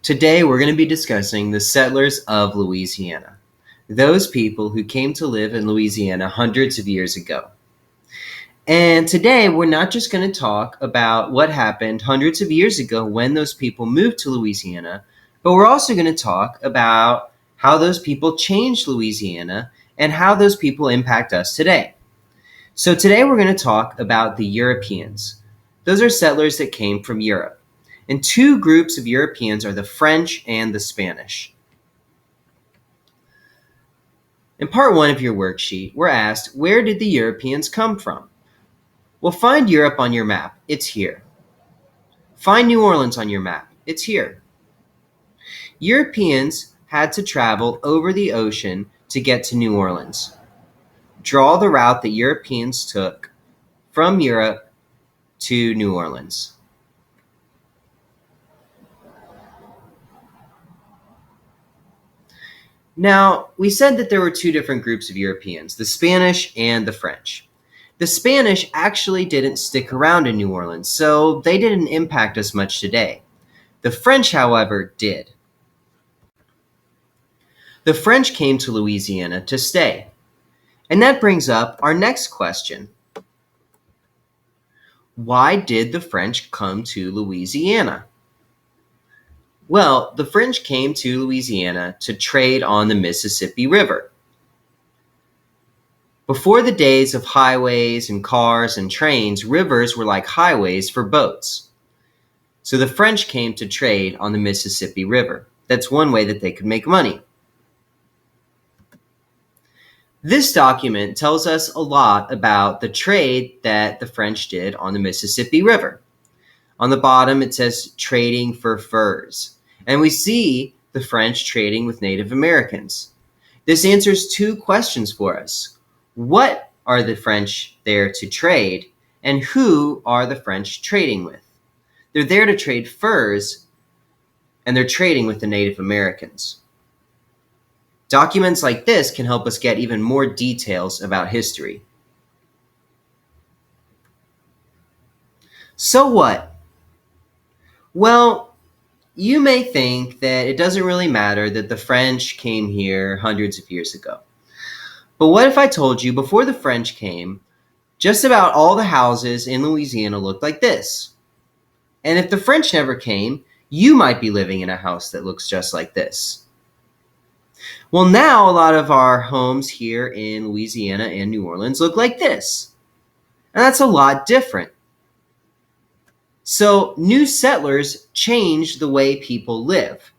Today we're going to be discussing the settlers of Louisiana, those people who came to live in Louisiana hundreds of years ago. And today we're not just going to talk about what happened hundreds of years ago when those people moved to Louisiana, but we're also going to talk about how those people changed Louisiana and how those people impact us today. So today we're going to talk about the Europeans. Those are settlers that came from Europe. And two groups of Europeans are the French and the Spanish. In part 1 of your worksheet, we're asked, where did the Europeans come from? Well, find Europe on your map. It's here. Find New Orleans on your map. It's here. Europeans had to travel over the ocean to get to New Orleans. Draw the route that Europeans took from Europe to New Orleans. Now, we said that there were two different groups of Europeans, the Spanish and the French. The Spanish actually didn't stick around in New Orleans, so they didn't impact us much today. The French, however, did. The French came to Louisiana to stay. And that brings up our next question. Why did the French come to Louisiana? Well, the French came to Louisiana to trade on the Mississippi River. Before the days of highways and cars and trains, rivers were like highways for boats. So the French came to trade on the Mississippi River. That's one way that they could make money. This document tells us a lot about the trade that the French did on the Mississippi River. On the bottom, it says trading for furs. And we see the French trading with Native Americans. This answers two questions for us. What are the French there to trade? And who are the French trading with? They're there to trade furs, and they're trading with the Native Americans. Documents like this can help us get even more details about history. So what? Well, you may think that it doesn't really matter that the French came here hundreds of years ago. But what if I told you before the French came, just about all the houses in Louisiana looked like this? And if the French never came, you might be living in a house that looks just like this. Well, now a lot of our homes here in Louisiana and New Orleans look like this. And that's a lot different. So new settlers changed the way people live.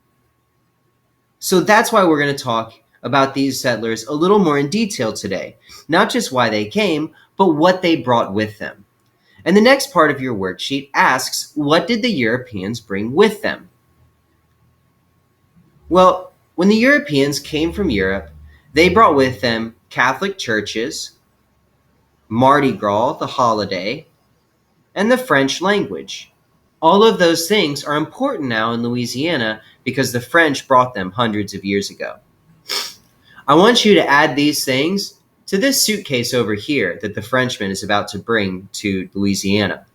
So that's why we're going to talk about these settlers a little more in detail today. Not just why they came, but what they brought with them. And the next part of your worksheet asks, what did the Europeans bring with them? Well, when the Europeans came from Europe, they brought with them Catholic churches, Mardi Gras, the holiday, and the French language. All of those things are important now in Louisiana because the French brought them hundreds of years ago. I want you to add these things to this suitcase over here that the Frenchman is about to bring to Louisiana.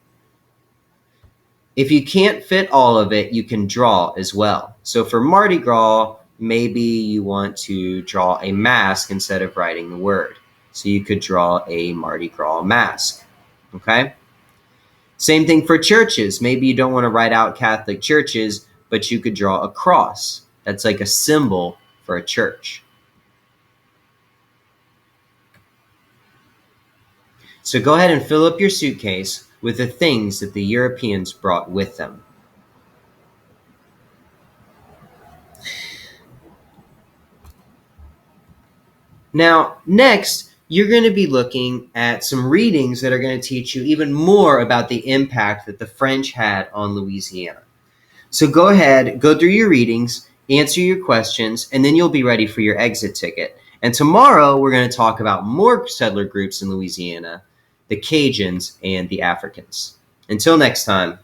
If you can't fit all of it, you can draw as well. So for Mardi Gras, maybe you want to draw a mask instead of writing the word. So you could draw a Mardi Gras mask, okay? Same thing for churches. Maybe you don't want to write out Catholic churches, but you could draw a cross. That's like a symbol for a church. So go ahead and fill up your suitcase with the things that the Europeans brought with them. Now, next, you're going to be looking at some readings that are going to teach you even more about the impact that the French had on Louisiana. So go ahead, go through your readings, answer your questions, and then you'll be ready for your exit ticket. And tomorrow, we're going to talk about more settler groups in Louisiana, the Cajuns and the Africans. Until next time.